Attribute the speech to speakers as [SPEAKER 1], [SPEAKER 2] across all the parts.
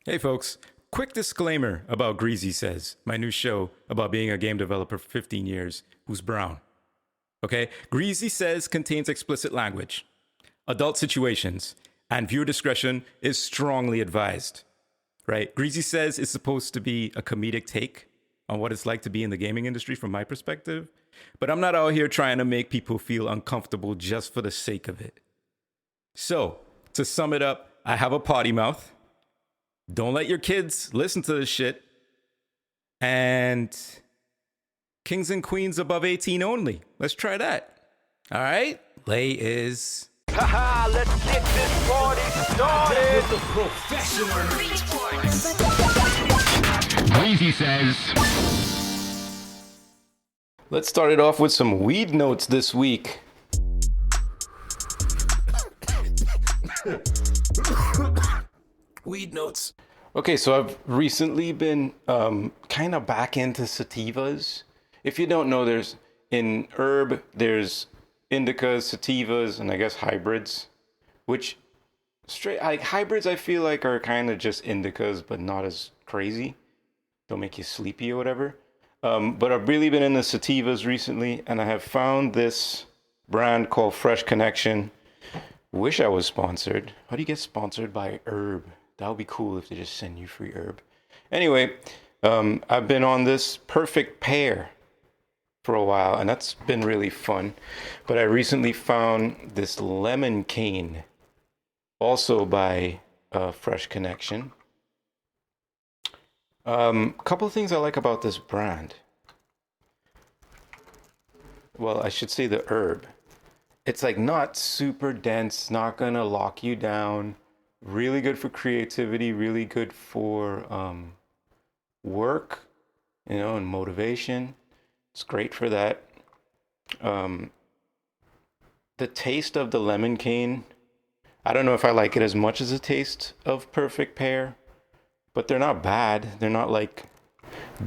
[SPEAKER 1] Hey folks, quick disclaimer about Greasy Says, my new show about being a game developer for 15 years who's brown. Okay, Greasy Says contains explicit language, adult situations, and viewer discretion is strongly advised. Right? Greasy Says is supposed to be a comedic take on what it's like to be in the gaming industry from my perspective, but I'm not out here trying to make people feel uncomfortable just for the sake of it. So, to sum it up, I have a potty mouth. Don't let your kids listen to this shit. And kings and queens above 18 only. Let's try that. All right? Lay is...
[SPEAKER 2] Haha, let's get this party started
[SPEAKER 3] with the professional.
[SPEAKER 4] Greasy Says.
[SPEAKER 1] Let's start it off with some weed notes this week. Weed notes. Okay, so I've recently been kind of back into sativas. If you don't know, there's in herb, there's indicas, sativas, and I guess hybrids, which hybrids I feel like are kind of just indicas, but not as crazy. Don't make you sleepy or whatever. But I've really been into sativas recently, and I have found this brand called Fresh Connection. Wish I was sponsored. How do you get sponsored by herb? That would be cool if they just send you free herb. Anyway, I've been on this perfect pear for a while, and that's been really fun. But I recently found this lemon cane, also by Fresh Connection. Couple of things I like about this brand. Well, I should say the herb. It's like not super dense, not gonna lock you down. Really good for creativity, really good for work, and motivation. It's great for that. The taste of the lemon cane, I don't know if I like it as much as the taste of perfect pear, but they're not bad. They're not like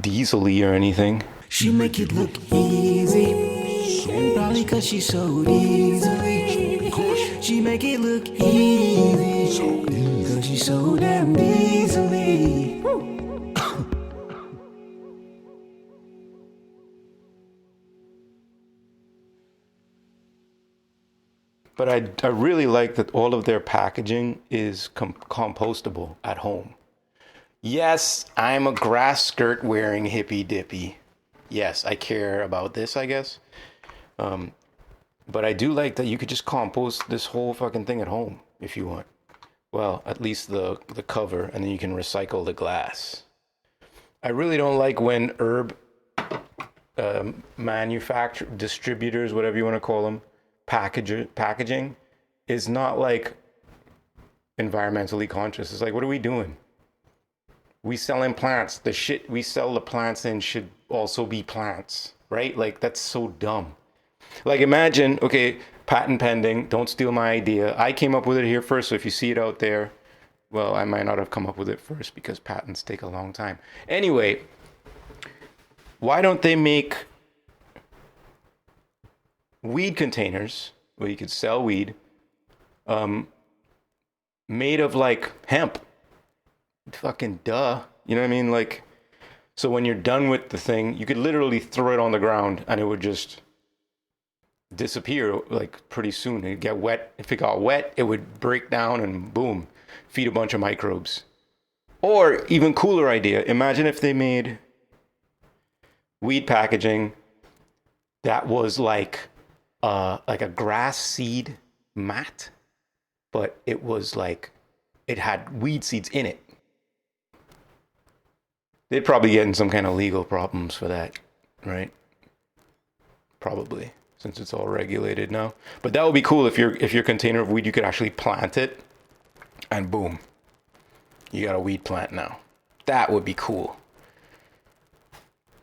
[SPEAKER 1] diesel-y or anything.
[SPEAKER 5] She make it look easy, probably cause she's so easily. She make it look easy, cause she's so damn easily.
[SPEAKER 1] But I really like that all of their packaging is compostable at home. Yes, I'm a grass skirt wearing hippy dippy. Yes, I care about this, I guess. But I do like that you could just compost this whole fucking thing at home if you want. Well, at least the cover, and then you can recycle the glass. I really don't like when herb distributors, whatever you want to call them, packaging is not like environmentally conscious. It's like, what are we doing? We selling plants. The shit we sell the plants in should also be plants, right? Like, that's so dumb. Like, imagine, okay, patent pending, don't steal my idea. I came up with it here first, so if you see it out there, well, I might not have come up with it first because patents take a long time. Anyway, why don't they make weed containers where you could sell weed made of like hemp? Fucking duh. You know what I mean? Like, so when you're done with the thing, you could literally throw it on the ground and it would just disappear like pretty soon. It'd get wet. If it got wet, it would break down and boom, feed a bunch of microbes. Or even cooler idea, imagine if they made weed packaging that was like a grass seed mat, but it was like, it had weed seeds in it. They'd probably get in some kind of legal problems for that, right? Probably, since it's all regulated now. But that would be cool if your container of weed, you could actually plant it, and boom, you got a weed plant now. That would be cool.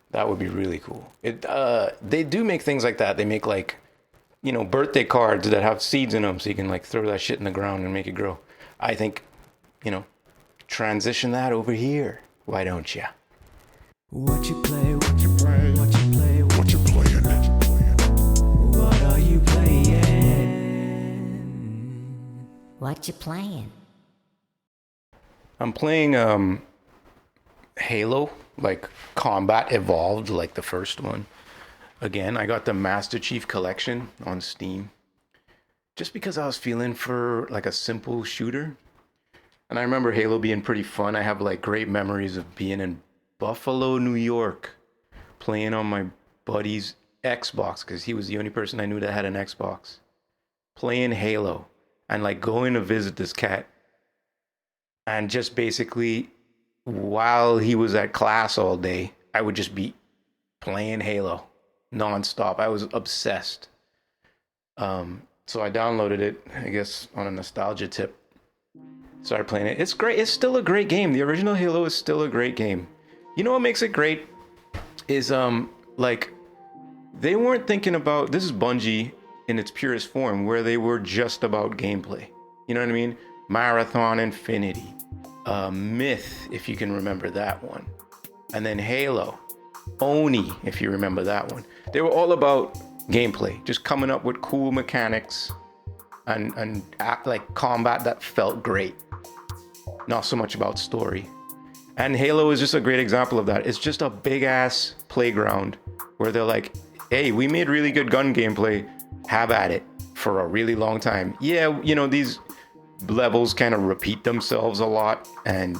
[SPEAKER 1] That would be really cool. They do make things like that. They make like, birthday cards that have seeds in them, so you can like throw that shit in the ground and make it grow. I think, transition that over here. Why don't you?
[SPEAKER 5] What you play, what you play, what you play, what you playing, what are you playing?
[SPEAKER 6] What you playing?
[SPEAKER 1] I'm playing Halo, like Combat Evolved, like the first one. Again, I got the Master Chief Collection on Steam. Just because I was feeling for like a simple shooter. And I remember Halo being pretty fun. I have like great memories of being in Buffalo, New York, playing on my buddy's Xbox, because he was the only person I knew that had an Xbox. Playing Halo and like going to visit this cat. And just basically, while he was at class all day, I would just be playing Halo nonstop. I was obsessed. So I downloaded it, I guess, on a nostalgia tip. Started playing it. It's great. It's still a great game. The original Halo is still a great game. You know what makes it great? Is like they weren't thinking about, this is Bungie in its purest form, where they were just about gameplay. You know what I mean? Marathon Infinity, Myth, if you can remember that one, and then Halo, Oni, if you remember that one. They were all about gameplay, just coming up with cool mechanics and act like combat that felt great. Not so much about story. And Halo is just a great example of that. It's just a big ass playground where they're like, hey, we made really good gun gameplay. Have at it for a really long time. Yeah, you know, these levels kind of repeat themselves a lot, and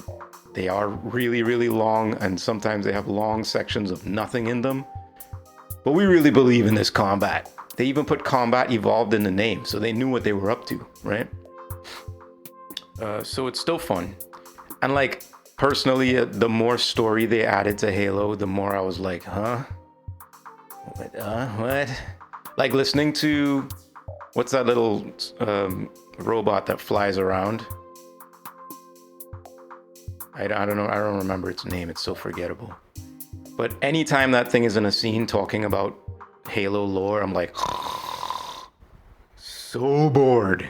[SPEAKER 1] they are really, really long, and sometimes they have long sections of nothing in them. But we really believe in this combat. They even put Combat Evolved in the name, so they knew what they were up to, right? So it's still fun. And like, personally, the more story they added to Halo, the more I was like, huh? What? Like listening to, what's that little robot that flies around? I don't know. I don't remember its name. It's so forgettable. But anytime that thing is in a scene talking about Halo lore, I'm like, so bored.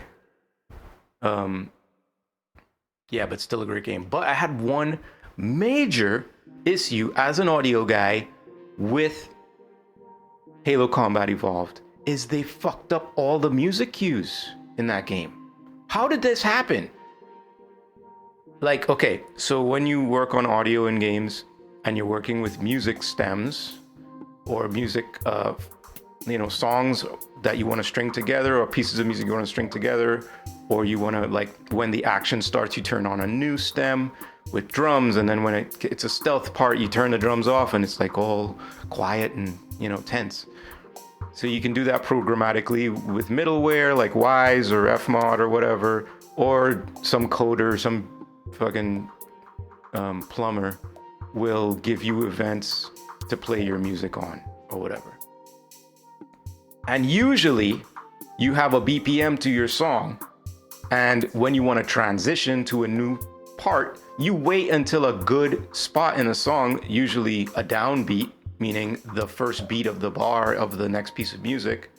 [SPEAKER 1] Yeah, but still a great game. But I had one major issue as an audio guy with Halo Combat Evolved, is they fucked up all the music cues in that game. How did this happen? Like, okay, so when you work on audio in games and you're working with music stems or music, songs that you want to string together, or pieces of music you want to string together, or you want to, like, when the action starts, you turn on a new stem with drums, and then when it's a stealth part, you turn the drums off and it's like all quiet and, tense. So you can do that programmatically with middleware like Wise or Fmod or whatever, or some coder, some fucking plumber will give you events to play your music on or whatever. And usually you have a BPM to your song, and when you want to transition to a new part, you wait until a good spot in a song, usually a downbeat, meaning the first beat of the bar of the next piece of music,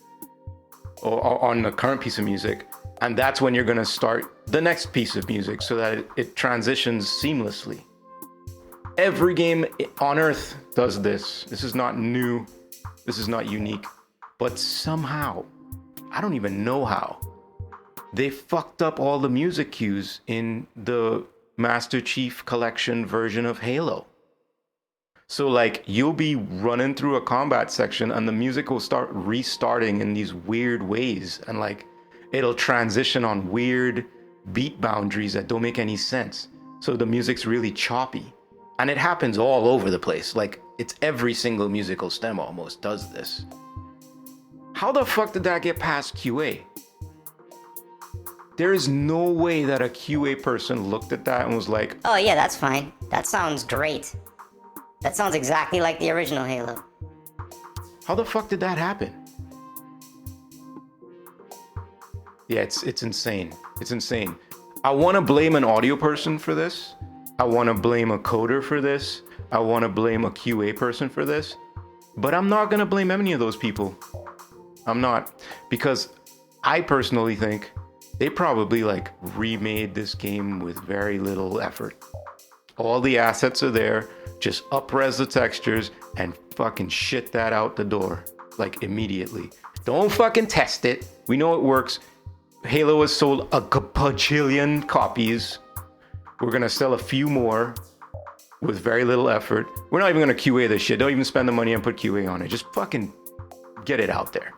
[SPEAKER 1] or on the current piece of music, and that's when you're going to start the next piece of music so that it transitions seamlessly. Every game on Earth does this. This is not new. This is not unique. But somehow, I don't even know how, they fucked up all the music cues in the Master Chief Collection version of Halo. So like, you'll be running through a combat section and the music will start restarting in these weird ways, and like, it'll transition on weird beat boundaries that don't make any sense. So the music's really choppy. And it happens all over the place. Like, it's every single musical stem almost does this. How the fuck did that get past QA? There is no way that a QA person looked at that and was like,
[SPEAKER 3] oh yeah, that's fine. That sounds great. That sounds exactly like the original Halo.
[SPEAKER 1] how the fuck did that happen? Yeah, it's insane. It's insane. I want to blame an audio person for this. I want to blame a coder for this. I want to blame a QA person for this. But I'm not going to blame any of those people. I'm not. Because I personally think they probably like remade this game with very little effort. All the assets are there. Just up-res the textures and fucking shit that out the door. Like immediately. Don't fucking test it. We know it works. Halo has sold a bajillion copies. We're gonna sell a few more with very little effort. We're not even gonna QA this shit. Don't even spend the money and put QA on it. Just fucking get it out there.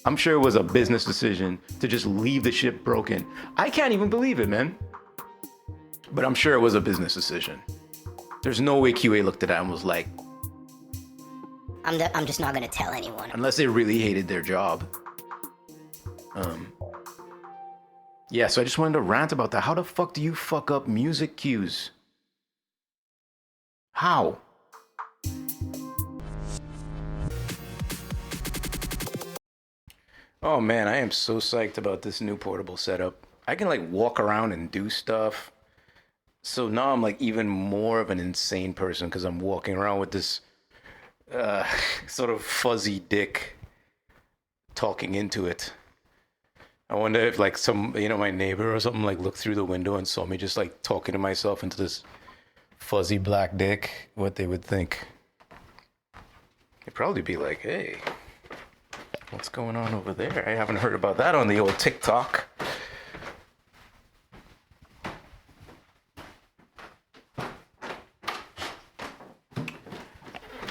[SPEAKER 1] I'm sure it was a business decision to just leave the shit broken. I can't even believe it, man. But I'm sure it was a business decision. There's no way QA looked at that and was like,
[SPEAKER 3] I'm just not gonna tell anyone.
[SPEAKER 1] unless they really hated their job. Yeah, so I just wanted to rant about that. How the fuck do you fuck up music cues? How? Oh man, I am so psyched about this new portable setup. I can like walk around and do stuff. So now I'm like even more of an insane person because I'm walking around with this sort of fuzzy dick talking into it. I wonder if like some, my neighbor or something like looked through the window and saw me just like talking to myself into this fuzzy black dick, what they would think. They'd probably be like, hey, what's going on over there? I haven't heard about that on the old TikTok.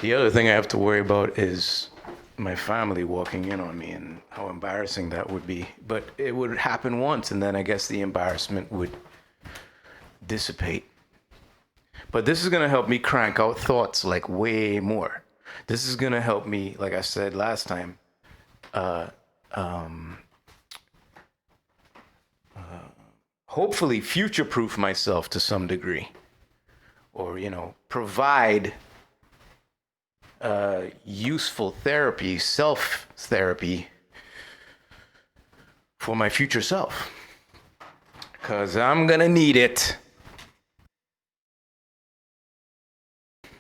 [SPEAKER 1] The other thing I have to worry about is my family walking in on me and how embarrassing that would be. But it would happen once, and then I guess the embarrassment would dissipate. But this is going to help me crank out thoughts like way more. This is going to help me, like I said last time, hopefully future-proof myself to some degree. Or, provide useful therapy, self-therapy for my future self. Because I'm going to need it.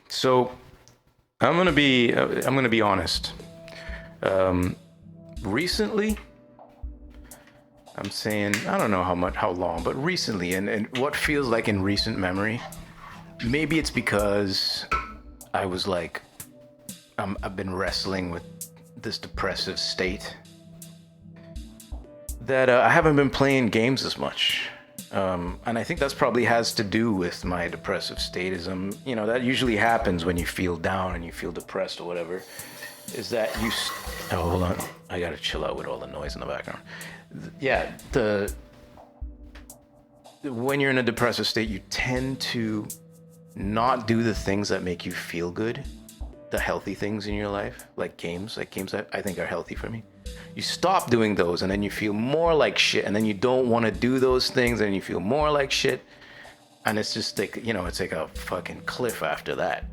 [SPEAKER 1] So I'm going to be honest. Recently, I'm saying, I don't know how long, but recently, and what feels like in recent memory, maybe it's because I was like, I've been wrestling with this depressive state that I haven't been playing games as much. And I think that's probably has to do with my depressive statism. That usually happens when you feel down and you feel depressed or whatever, is that oh, hold on. I gotta chill out with all the noise in the background. Yeah, when you're in a depressive state, you tend to not do the things that make you feel good. The healthy things in your life, like games that I think are healthy for me. You stop doing those and then you feel more like shit, and then you don't want to do those things and you feel more like shit. And it's just like, it's like a fucking cliff after that.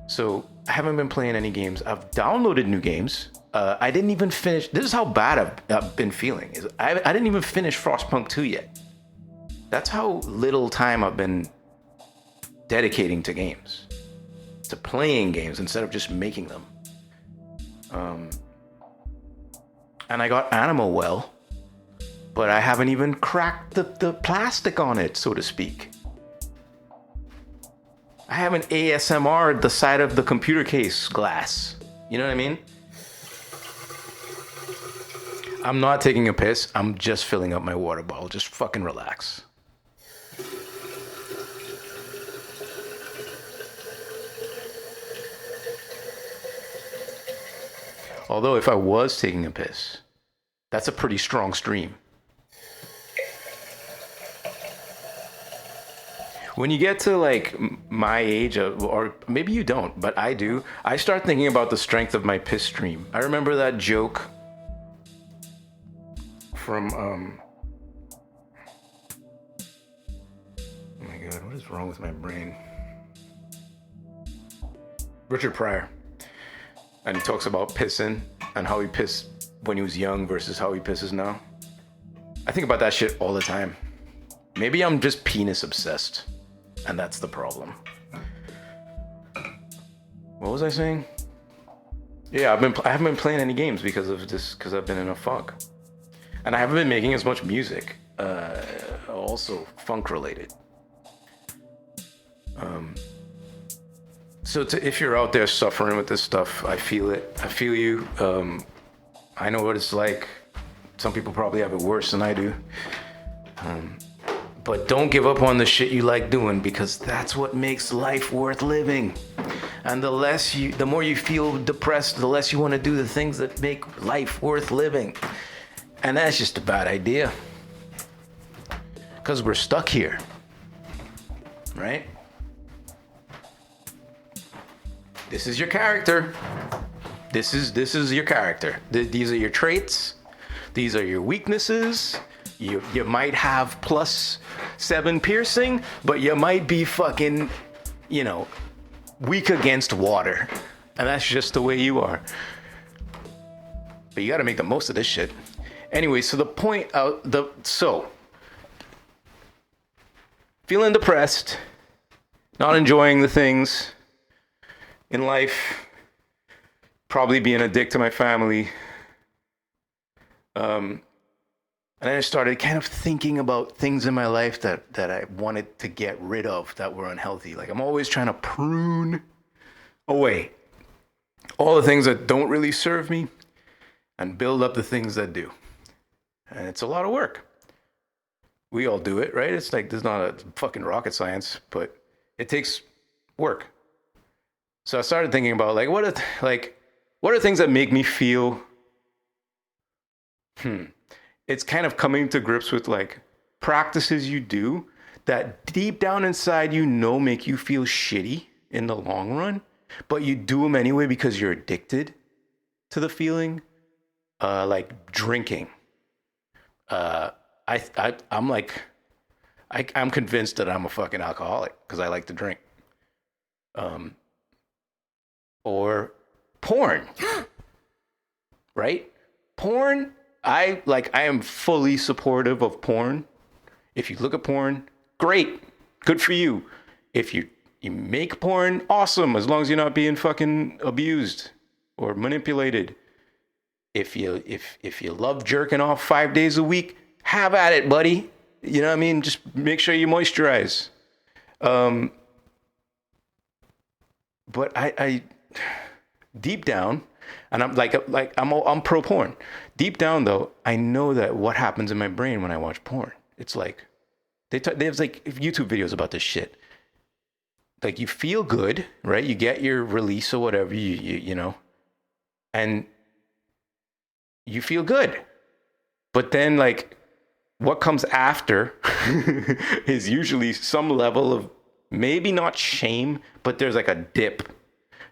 [SPEAKER 1] So I haven't been playing any games. I've downloaded new games. I didn't even finish. This is how bad I've been feeling. I didn't even finish Frostpunk 2 yet. That's how little time I've been dedicating to games. To playing games instead of just making them. And I got Animal Well, but I haven't even cracked the plastic on it, so to speak. I haven't ASMR'd the side of the computer case glass. You know what I mean? I'm not taking a piss. I'm just filling up my water bottle. Just fucking relax. Although if I was taking a piss, that's a pretty strong stream. When you get to like my age, or maybe you don't, but I do, I start thinking about the strength of my piss stream. I remember that joke from, oh my God, what is wrong with my brain? Richard Pryor. And he talks about pissing and how he pissed when he was young versus how he pisses now. I think about that shit all the time. Maybe I'm just penis obsessed, and that's the problem. What was I saying? Yeah, I haven't been playing any games because of this, because I've been in a funk. And I haven't been making as much music, also funk related. So if you're out there suffering with this stuff, I feel it. I feel you. I know what it's like. Some people probably have it worse than I do. But don't give up on the shit you like doing, because that's what makes life worth living. And the more you feel depressed, the less you want to do the things that make life worth living. And that's just a bad idea. Because we're stuck here. Right? This is your character. This is your character. These are your traits. These are your weaknesses. You might have +7 piercing, but you might be fucking, weak against water. And that's just the way you are. But you gotta make the most of this shit. Anyway, so feeling depressed, not enjoying the things in life, probably being a dick to my family. And I started kind of thinking about things in my life that I wanted to get rid of that were unhealthy. Like I'm always trying to prune away all the things that don't really serve me and build up the things that do. And it's a lot of work. We all do it, right? It's like there's not a fucking rocket science, but it takes work. So I started thinking about what are things that make me feel it's kind of coming to grips with practices you do that deep down inside make you feel shitty in the long run, but you do them anyway because you're addicted to the feeling. Like drinking. I'm convinced that I'm a fucking alcoholic because I like to drink. Or porn. Right? Porn. I am fully supportive of porn. If you look at porn, great. Good for you. If you make porn, awesome, as long as you're not being fucking abused or manipulated. If you love jerking off 5 days a week, have at it, buddy. You know what I mean? Just make sure you moisturize. But I deep down, and I'm pro porn. Deep down though, I know that what happens in my brain when I watch porn. It's like they have YouTube videos about this shit. Like you feel good, right? You get your release or whatever, you know, and you feel good. But then what comes after is usually some level of maybe not shame, but there's a dip.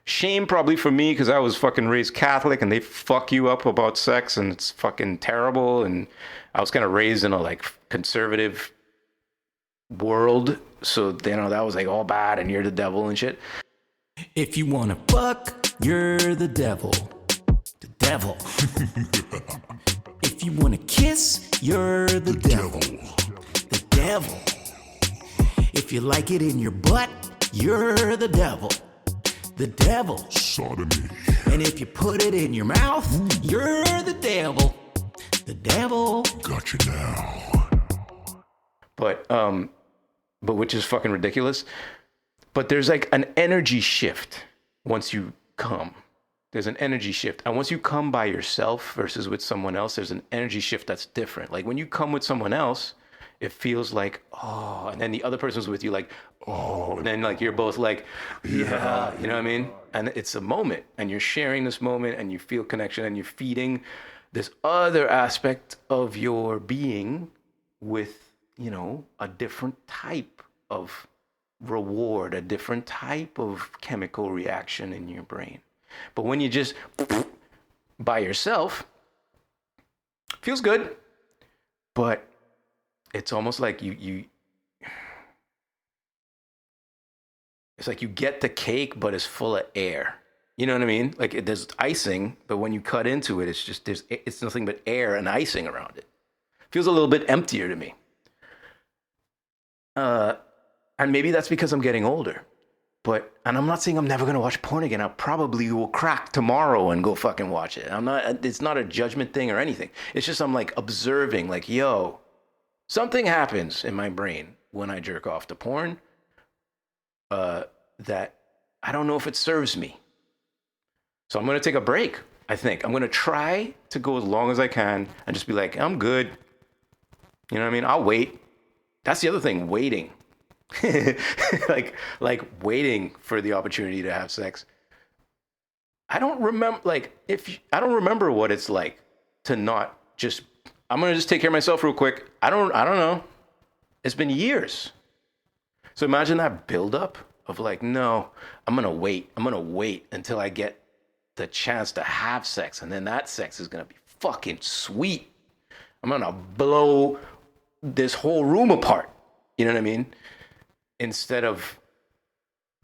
[SPEAKER 1] Shame probably for me because I was fucking raised Catholic and they fuck you up about sex and it's fucking terrible. And I was kind of raised in a conservative world. So, that was all bad and you're the devil and shit.
[SPEAKER 5] If you wanna fuck, you're the devil. The devil. If you wanna kiss, you're the devil. The devil. If you like it in your butt, you're the devil. The devil.
[SPEAKER 4] Sodomy.
[SPEAKER 5] And if you put it in your mouth, you're the devil. The devil.
[SPEAKER 4] Got you now.
[SPEAKER 1] But which is fucking ridiculous. But there's an energy shift once you come. There's an energy shift. And once you come by yourself versus with someone else, there's an energy shift that's different. Like when you come with someone else, it feels oh, and then the other person's with you oh, and then you're both yeah, you know what I mean? And it's a moment and you're sharing this moment and you feel connection and you're feeding this other aspect of your being with, a different type of reward, a different type of chemical reaction in your brain. But when you just by yourself, feels good, but it's almost like you it's like you get the cake, but it's full of air. You know what I mean? There's icing, but when you cut into it, it's nothing but air and icing around it. Feels a little bit emptier to me. And maybe that's because I'm getting older. And I'm not saying I'm never going to watch porn again. I probably will crack tomorrow and go fucking watch it. It's not a judgment thing or anything. It's just I'm observing, yo, something happens in my brain when I jerk off to porn that I don't know if it serves me. So I'm going to take a break, I think. I'm going to try to go as long as I can and just be I'm good. You know what I mean? I'll wait. That's the other thing, waiting. like waiting for the opportunity to have sex. I don't remember I don't remember what it's like to not just, I'm gonna just take care of myself real quick. I don't know. It's been years. So imagine that buildup of like, no, I'm gonna wait until I get the chance to have sex, and then that sex is gonna be fucking sweet. I'm gonna blow this whole room apart. You know what I mean? Instead of,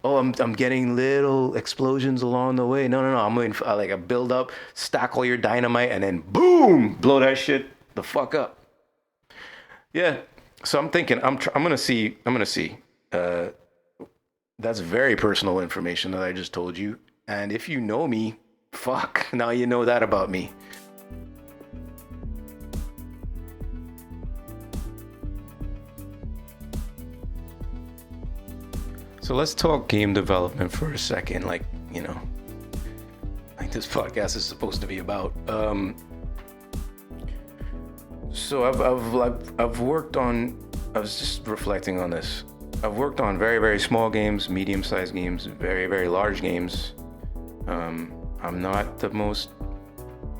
[SPEAKER 1] oh, I'm getting little explosions along the way. No. I'm waiting for like a build up, stack all your dynamite, and then boom, blow that shit the fuck up. Yeah. So I'm thinking, I'm gonna see. That's very personal information that I just told you. And if you know me, fuck, now you know that about me. So let's talk game development for a second, like this podcast is supposed to be about. So I've worked on, I was just reflecting on this. I've worked on very, very small games, medium-sized games, very, very large games. I'm not the most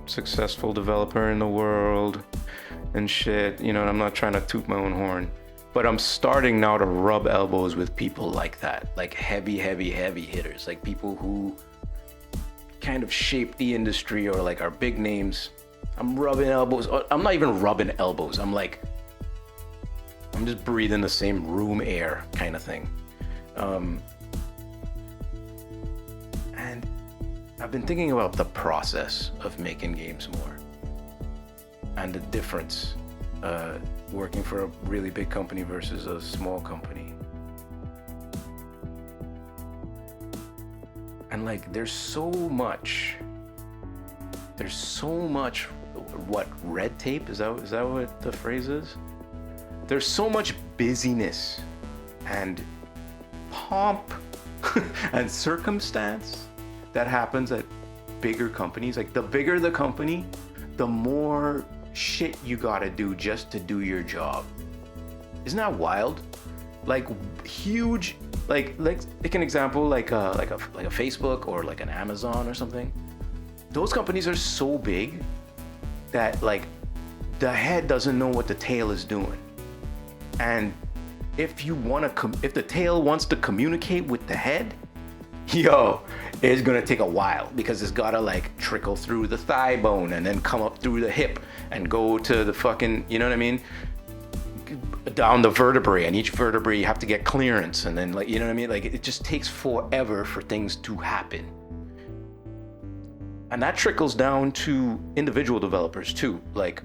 [SPEAKER 1] successful developer in the world and shit, and I'm not trying to toot my own horn. But I'm starting now to rub elbows with people like that, like heavy hitters, like people who kind of shape the industry or like are big names. I'm rubbing elbows. I'm not even rubbing elbows. I'm just breathing the same room air kind of thing. And I've been thinking about the process of making games more and the difference working for a really big company versus a small company. And like there's so much what, red tape, is that what the phrase is? There's so much busyness and pomp and circumstance that happens at bigger companies. Like the bigger the company, the more shit you gotta do just to do your job. Isn't that wild? Like huge, like take an example, like a Facebook or like an Amazon or something. Those companies are so big that like the head doesn't know what the tail is doing. And if the tail wants to communicate with the head, it's gonna take a while, because it's gotta like trickle through the thigh bone and then come up through the hip and go to the fucking, you know what I mean? Down the vertebrae, and each vertebrae you have to get clearance, and then like, you know what I mean? Like it just takes forever for things to happen. And that trickles down to individual developers too. Like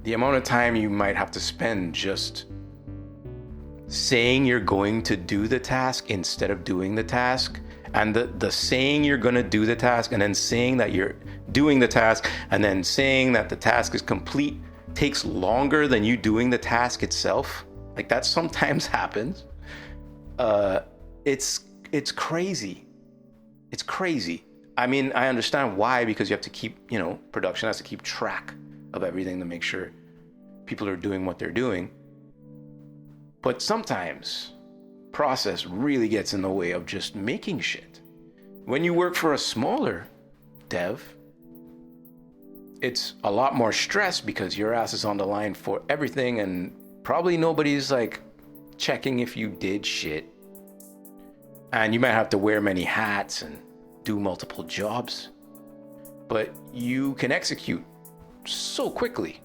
[SPEAKER 1] the amount of time you might have to spend just saying you're going to do the task instead of doing the task, and the saying you're going to do the task and then saying that you're doing the task and then saying that the task is complete takes longer than you doing the task itself. Like that sometimes happens. It's crazy. It's crazy. I mean, I understand why, because you have to keep, production has to keep track of everything to make sure people are doing what they're doing. But sometimes process really gets in the way of just making shit. When you work for a smaller dev, it's a lot more stress because your ass is on the line for everything, and probably nobody's like checking if you did shit. And you might have to wear many hats and do multiple jobs, but you can execute so quickly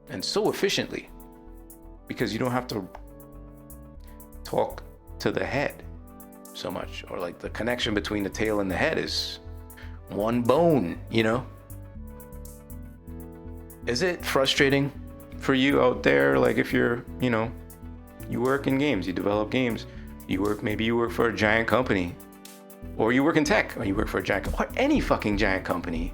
[SPEAKER 1] and so efficiently because you don't have to talk to the head so much, or like the connection between the tail and the head is one bone, Is it frustrating for you out there? Like if you're, you work in games, you develop games, maybe you work for a giant company, or you work in tech, or you work for a giant, or any fucking giant company.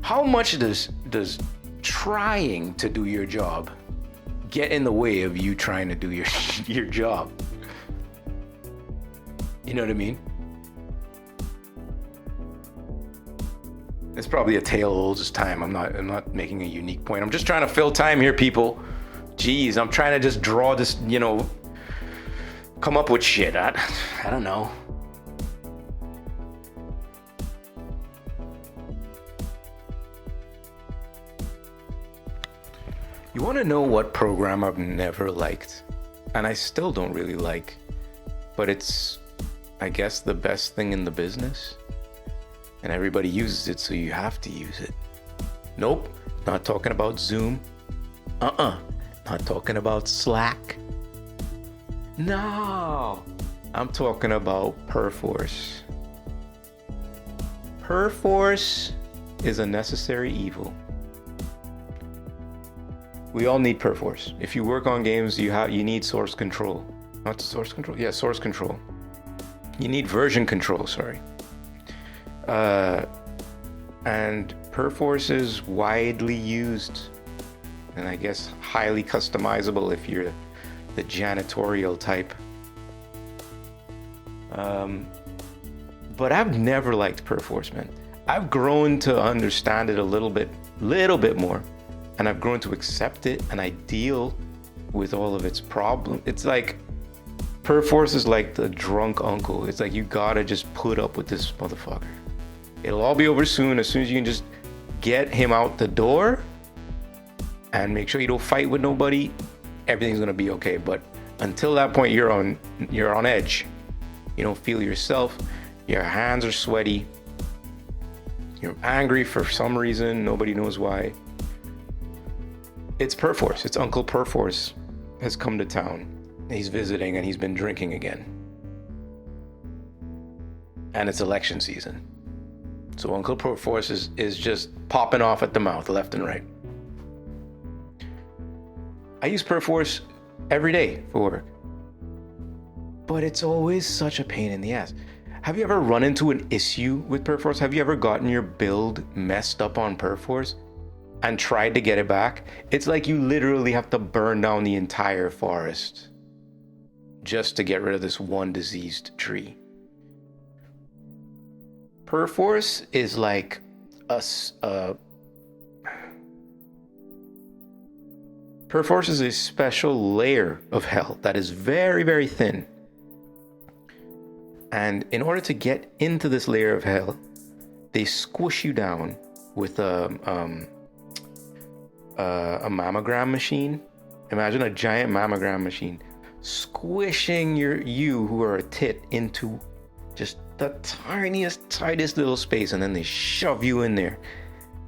[SPEAKER 1] How much does trying to do your job get in the way of you trying to do your job? You know what I mean? It's probably a tale as old as time. I'm not making a unique point. I'm just trying to fill time here, people. Jeez, I'm trying to just draw this, come up with shit. I don't know. You want to know what program I've never liked? And I still don't really like, but it's, I guess, the best thing in the business. And everybody uses it, so you have to use it. Nope, not talking about Zoom. Not talking about Slack. No, I'm talking about Perforce. Perforce is a necessary evil. We all need Perforce. If you work on games, you need source control. Not source control? Yeah, source control. You need version control, sorry. And Perforce is widely used, and I guess highly customizable if you're the janitorial type. But I've never liked Perforce, man. I've grown to understand it a little bit more, and I've grown to accept it, and I deal with all of its problems. It's like Perforce is like the drunk uncle. It's like you gotta just put up with this motherfucker. It'll all be over soon. As soon as you can just get him out the door and make sure you don't fight with nobody, everything's gonna be okay. But until that point, you're on edge. You don't feel yourself. Your hands are sweaty. You're angry for some reason. Nobody knows why. It's Perforce. It's Uncle Perforce has come to town. He's visiting and he's been drinking again. And it's election season. So Uncle Perforce is just popping off at the mouth left and right. I use Perforce every day for work. But it's always such a pain in the ass. Have you ever run into an issue with Perforce? Have you ever gotten your build messed up on Perforce and tried to get it back? It's like you literally have to burn down the entire forest just to get rid of this one diseased tree. Perforce is like Perforce is a special layer of hell that is very, very thin. And in order to get into this layer of hell, they squish you down with a mammogram machine. Imagine a giant mammogram machine squishing you who are a tit into just the tightest little space, and then they shove you in there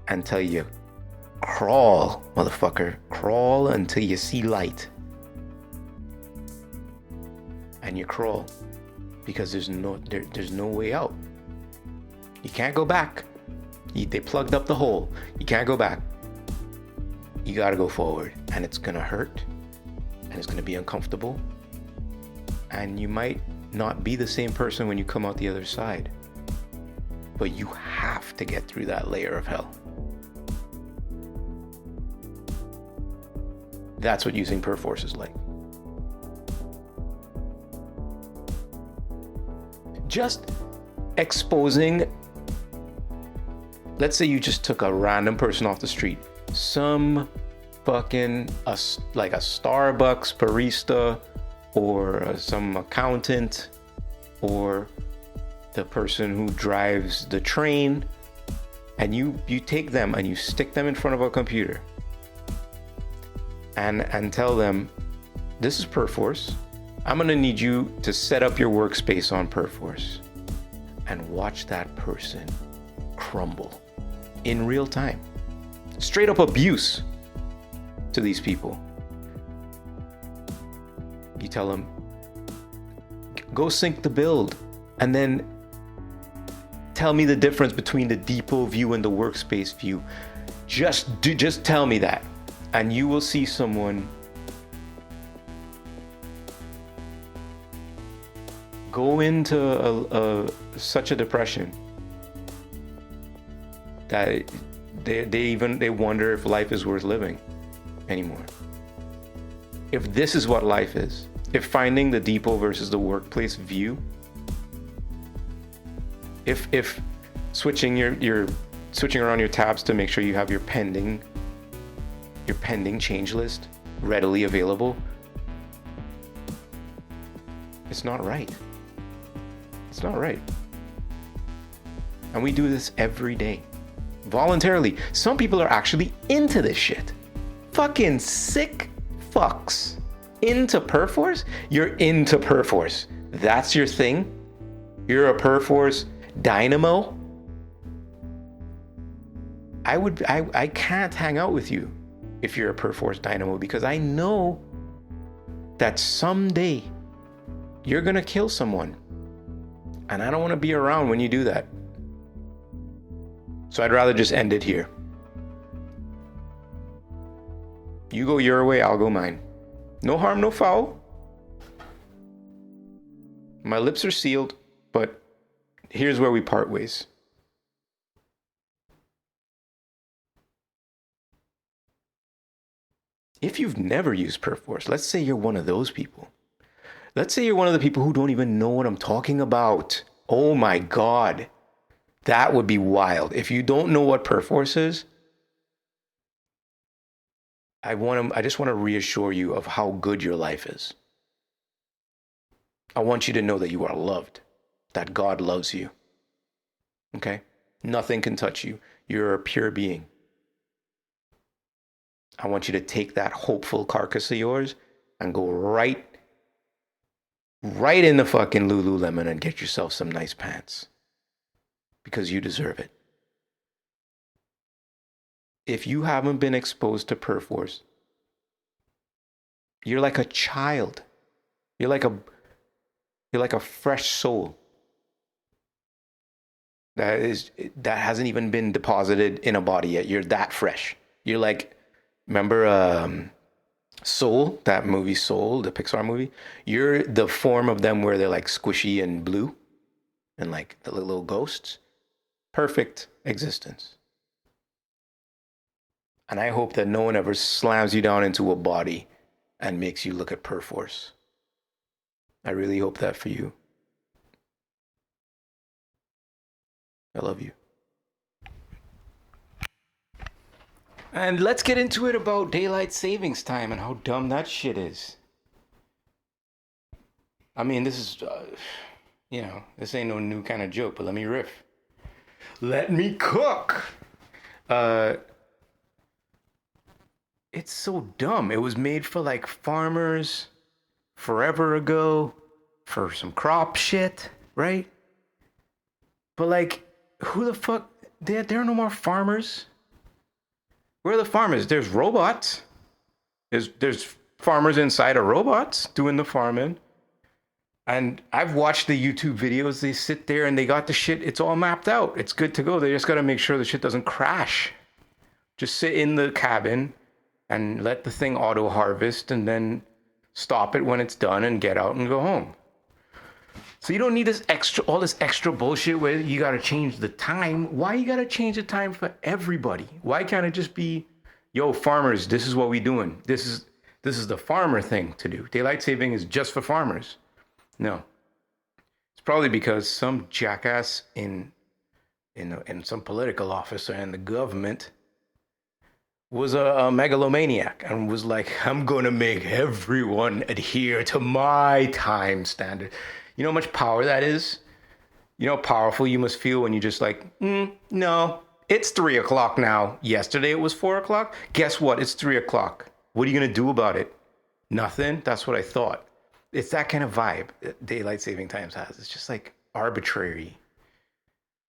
[SPEAKER 1] and tell you, crawl, motherfucker, crawl until you see light. And you crawl because there's no way out. You can't go back. They plugged up the hole. You can't go back. You gotta go forward, and it's gonna hurt, and it's gonna be uncomfortable, and you might not be the same person when you come out the other side, but you have to get through that layer of hell. That's what using Perforce is like. Just exposing, let's say you just took a random person off the street, some fucking like a Starbucks barista, or some accountant, or the person who drives the train, and you take them and you stick them in front of a computer and tell them, this is Perforce. I'm gonna need you to set up your workspace on Perforce and watch that person crumble in real time. Straight up abuse to these people. You tell them, go sync the build, and then tell me the difference between the depot view and the workspace view. Just tell me that, and you will see someone go into such a depression that they wonder if life is worth living anymore. If this is what life is, if finding the depot versus the workplace view, if switching switching around your tabs to make sure you have your pending change list readily available, it's not right. It's not right. And we do this every day. Voluntarily. Some people are actually into this shit. Fucking sick fucks. Into Perforce? You're into Perforce. That's your thing? You're a Perforce dynamo? I can't hang out with you if you're a Perforce dynamo, because I know that someday you're gonna kill someone. And I don't wanna be around when you do that. So I'd rather just end it here. You go your way, I'll go mine. No harm, no foul. My lips are sealed, but here's where we part ways. If you've never used Perforce, let's say you're one of those people. Let's say you're one of the people who don't even know what I'm talking about. Oh my God. That would be wild. If you don't know what Perforce is, I just want to reassure you of how good your life is. I want you to know that you are loved, that God loves you. Okay? Nothing can touch you. You're a pure being. I want you to take that hopeful carcass of yours and go right in the fucking Lululemon and get yourself some nice pants. Because you deserve it. If you haven't been exposed to Perforce, you're like a child. You're like a fresh soul that hasn't even been deposited in a body yet. You're that fresh. You're like, remember Soul, that movie Soul, the Pixar movie? You're the form of them where they're like squishy and blue and like the little ghosts. Perfect existence. And I hope that no one ever slams you down into a body and makes you look at Perforce. I really hope that for you. I love you. And let's get into it about daylight savings time and how dumb that shit is. I mean, this is, this ain't no new kind of joke, but let me riff. Let me cook. It's so dumb. It was made for like farmers forever ago for some crop shit, right? But like, who the fuck? There are no more farmers. Where are the farmers? There's robots. There's farmers inside of robots doing the farming. And I've watched the YouTube videos. They sit there and they got the shit. It's all mapped out. It's good to go. They just got to make sure the shit doesn't crash. Just sit in the cabin and let the thing auto harvest and then stop it when it's done and get out and go home. So you don't need all this extra bullshit where you got to change the time. Why you got to change the time for everybody? Why can't it just be, yo, farmers, this is what we doing. This is the farmer thing to do. Daylight saving is just for farmers. No. It's probably because some jackass in some political office or in the government was a megalomaniac and was like, I'm going to make everyone adhere to my time standard. You know how much power that is? You know how powerful you must feel when you just like, no, it's 3 o'clock now. Yesterday it was 4 o'clock. Guess what? It's 3 o'clock. What are you going to do about it? Nothing? That's what I thought. It's that kind of vibe that daylight saving times has. It's just like arbitrary.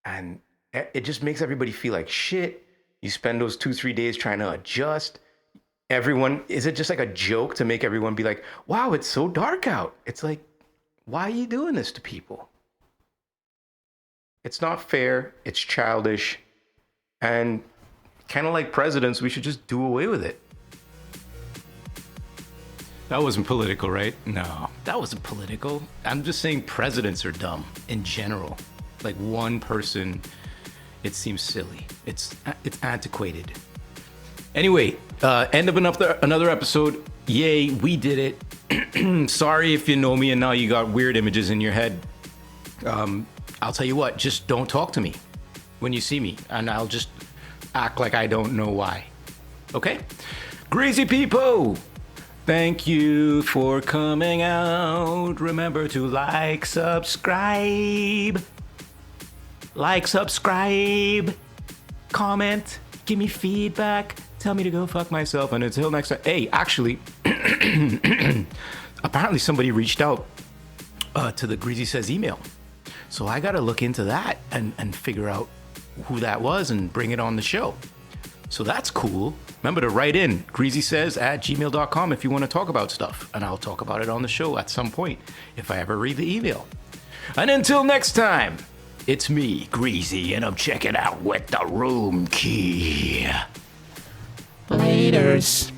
[SPEAKER 1] And it just makes everybody feel like shit. You spend those 2-3 days trying to adjust. Is it just like a joke to make everyone be like, wow, it's so dark out? It's like, why are you doing this to people? It's not fair. It's childish. And kind of like presidents, we should just do away with it. That wasn't political, right? No, that wasn't political. I'm just saying presidents are dumb in general. Like one person, it seems silly. It's antiquated. Anyway, end of another episode. Yay, we did it. Sorry if you know me and now you got weird images in your head. I'll tell you what, just don't talk to me when you see me, and I'll just act like I don't know why. Okay? Greasy people! Thank you for coming out. Remember to subscribe, comment, give me feedback, tell me to go fuck myself, and until next time. Hey, actually, apparently somebody reached out to the Greasy Says email. So I gotta look into that and figure out who that was and bring it on the show. So that's cool. Remember to write in greasysays@gmail.com if you want to talk about stuff, and I'll talk about it on the show at some point if I ever read the email. And until next time, it's me, Greasy, and I'm checking out with the room key.
[SPEAKER 5] Laters.